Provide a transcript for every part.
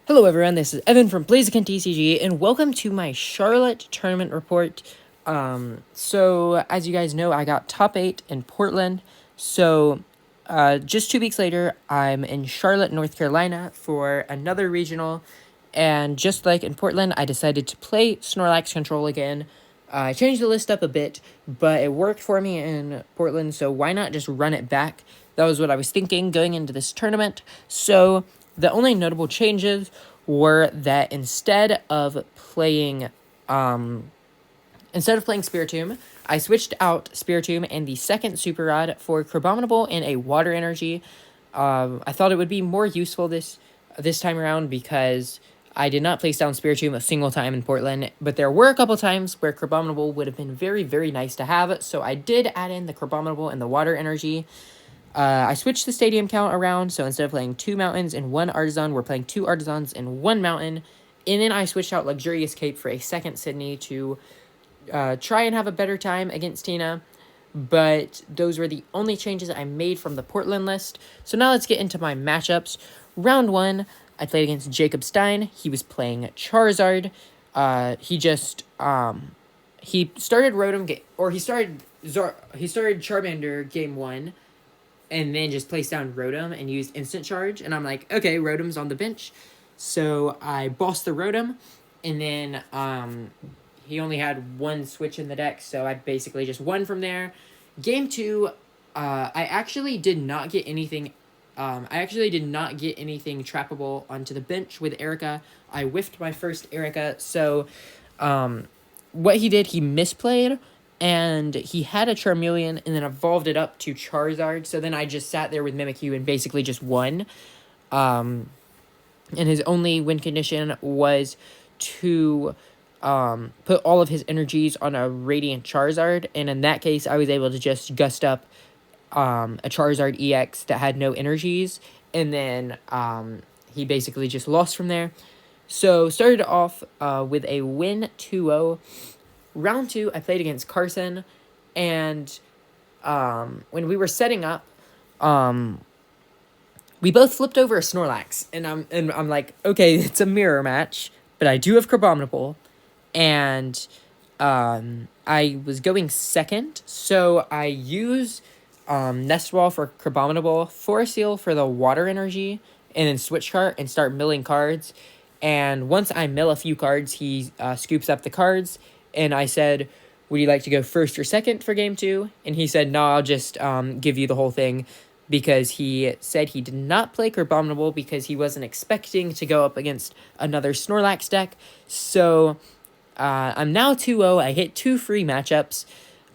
Hello everyone, this is Evan from BlazikenTCG, and welcome to my Charlotte tournament report. So as you guys know, I got top 8 in Portland. So, just 2 weeks later, I'm in Charlotte, North Carolina for another regional. And just like in Portland, I decided to play Snorlax Control again. I changed the list up a bit, but it worked for me in Portland, so why not just run it back? That was what I was thinking going into this tournament. So the only notable changes were that instead of playing Spiritomb, I switched out Spiritomb and the second Super Rod for Crabominable and a Water Energy. I thought it would be more useful this time around because I did not place down Spiritomb a single time in Portland, but there were a couple times where Crabominable would have been very, very nice to have, so I did add in the Crabominable and the Water Energy. I switched the stadium count around, so instead of playing 2 mountains and 1 artisan, we're playing 2 artisans and 1 mountain. And then I switched out Luxurious Cape for a second Sydney to try and have a better time against Tina. But those were the only changes I made from the Portland list. So now let's get into my matchups. Round 1, I played against Jacob Stein. He was playing Charizard. He started Rotom, he started Charmander game 1, and then just placed down Rotom and used Instant Charge. And I'm like, okay, Rotom's on the bench. So I bossed the Rotom, and then he only had 1 switch in the deck, so I basically just won from there. Game 2, I actually did not get anything trappable onto the bench with Erica. I whiffed my first Erica, so what he did, he misplayed, and he had a Charmeleon and then evolved it up to Charizard. So then I just sat there with Mimikyu and basically just won. And his only win condition was to put all of his energies on a Radiant Charizard. And in that case, I was able to just gust up a Charizard EX that had no energies. And then he basically just lost from there. So started off with a win 2-0. Round 2, I played against Carson, and when we were setting up, we both flipped over a Snorlax, and I'm like, okay, it's a mirror match, but I do have Crabominable, and I was going second, so I use Nest Wall for Crabominable, Forest Seal for the Water Energy, and then Switch Cart and start milling cards. And once I mill a few cards, he scoops up the cards. And I said, would you like to go first or second for game 2? And he said, no, I'll just give you the whole thing, because he said he did not play Crabominable because he wasn't expecting to go up against another Snorlax deck. So I'm now 2-0. I hit 2 free matchups.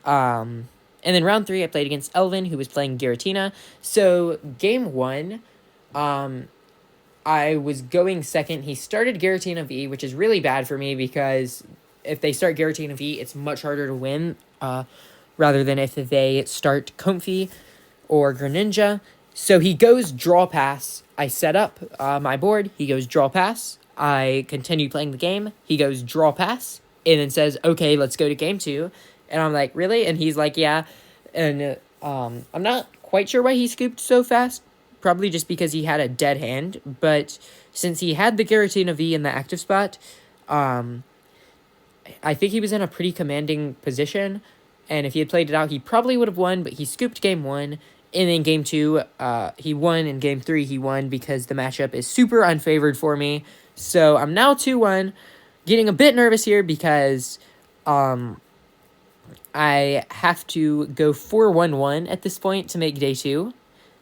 And then round 3, I played against Elvin, who was playing Giratina. So game 1, I was going second. He started Giratina V, which is really bad for me because if they start Giratina V, it's much harder to win, rather than if they start Comfey or Greninja. So he goes Draw Pass. I set up my board. He goes Draw Pass. I continue playing the game. He goes Draw Pass, and then says, okay, let's go to game 2. And I'm like, really? And he's like, yeah. And I'm not quite sure why he scooped so fast. Probably just because he had a dead hand. But since he had the Giratina V in the active spot, I think he was in a pretty commanding position, and if he had played it out, he probably would have won, but he scooped game 1, and then game 2, he won, and game 3, he won because the matchup is super unfavored for me. So I'm now 2-1, getting a bit nervous here because I have to go 4-1-1 at this point to make day 2.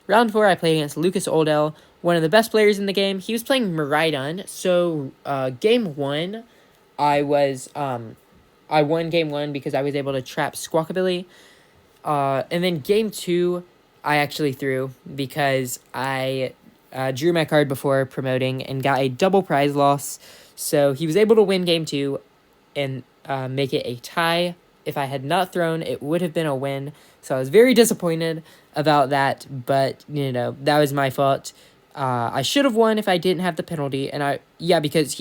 Round 4, I played against Lucas Oldell, one of the best players in the game. He was playing Miraidon, so game 1... I won game 1 because I was able to trap Squawkabilly. And then game 2, I actually threw because I drew my card before promoting and got a double prize loss. So he was able to win game 2 and make it a tie. If I had not thrown, it would have been a win. So I was very disappointed about that, but, that was my fault. I should have won if I didn't have the penalty, and because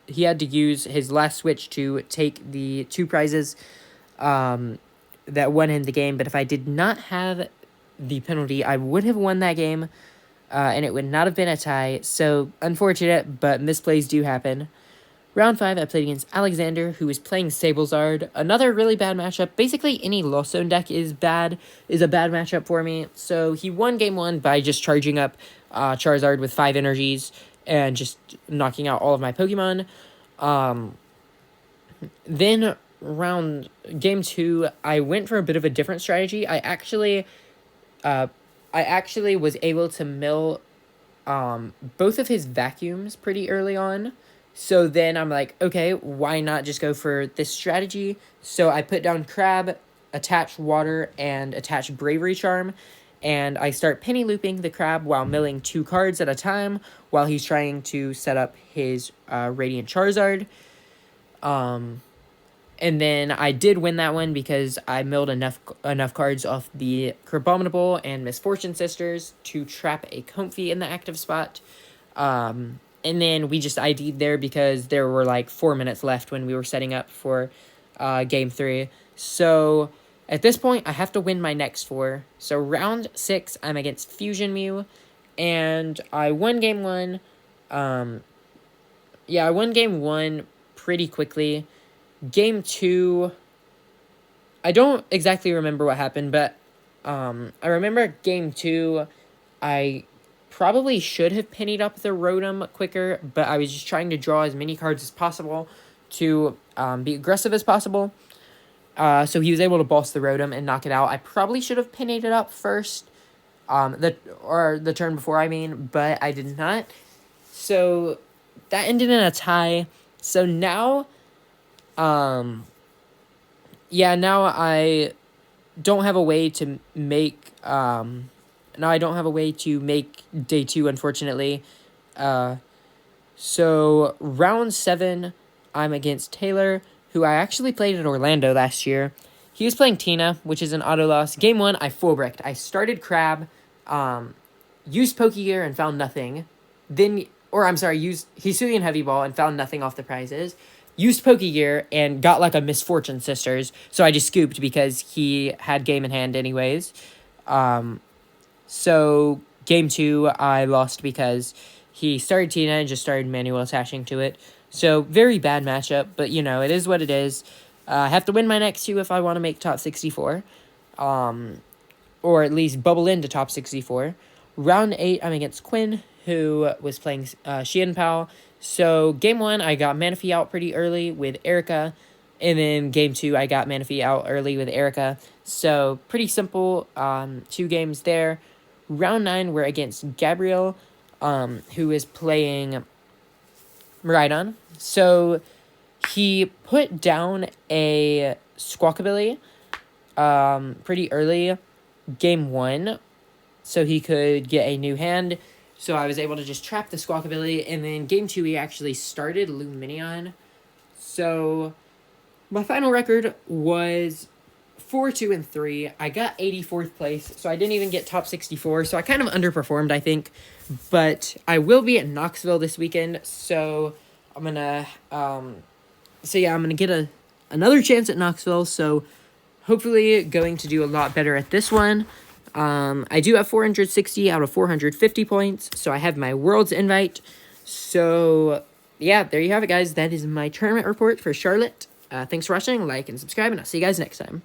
he had to use his last switch to take the 2 prizes that won him the game. But if I did not have the penalty, I would have won that game. and it would not have been a tie. So unfortunate, but misplays do happen. Round 5, I played against Alexander, who was playing Sablezard. Another really bad matchup. Basically, any Lost Zone deck is a bad matchup for me. So he won game 1 by just charging up Charizard with 5 energies and just knocking out all of my Pokemon. Then game 2, I went for a bit of a different strategy. I actually was able to mill both of his vacuums pretty early on. So then I'm like, okay, why not just go for this strategy? So I put down Crab, attach Water, and attach Bravery Charm. And I start penny looping the Crab while milling 2 cards at a time while he's trying to set up his Radiant Charizard. And then I did win that one because I milled enough cards off the Crabominable and Misfortune Sisters to trap a Comfey in the active spot. And then we just ID'd there because there were like 4 minutes left when we were setting up for game 3. So at this point, I have to win my next 4. So round 6, I'm against Fusion Mew, and I won game 1. I won game 1 pretty quickly. Game 2, I don't exactly remember what happened, but I remember game 2, I probably should have pennied up the Rotom quicker, but I was just trying to draw as many cards as possible to be aggressive as possible. So he was able to boss the Rotom and knock it out. I probably should have pennied it up first, the turn before, but I did not. So that ended in a tie. So now, now I don't have a way to make, day 2, unfortunately. So round 7, I'm against Taylor, who I actually played at Orlando last year. He was playing Tina, which is an auto loss. Game 1, I full bricked. I started Crab, used Pokegear and found nothing. Used Hisuian Heavy Ball and found nothing off the prizes. Used Pokegear and got like a Misfortune Sisters, so I just scooped because he had game in hand anyways. So game 2, I lost because he started Tina and just started manual attaching to it. So very bad matchup, but it is what it is. I have to win my next 2 if I want to make top 64. Or at least bubble into top 64. Round 8, I'm against Quinn, who was playing Xian Pao. So game 1, I got Manaphy out pretty early with Erica. And then game 2, I got Manaphy out early with Erica. So pretty simple 2 games there. Round 9, we're against Gabriel, who is playing Miraidon. So he put down a Squawkabilly pretty early game 1 so he could get a new hand. So I was able to just trap the Squawkabilly, and then game 2 he actually started Lumineon. So my final record was 4-2-3. I got 84th place, so I didn't even get top 64, so I kind of underperformed, I think. But I will be at Knoxville this weekend, so I'm gonna get another chance at Knoxville, so hopefully going to do a lot better at this one. I do have 460 out of 450 points, so I have my Worlds invite. So yeah, there you have it, guys. That is my tournament report for Charlotte. Thanks for watching, like and subscribe, and I'll see you guys next time.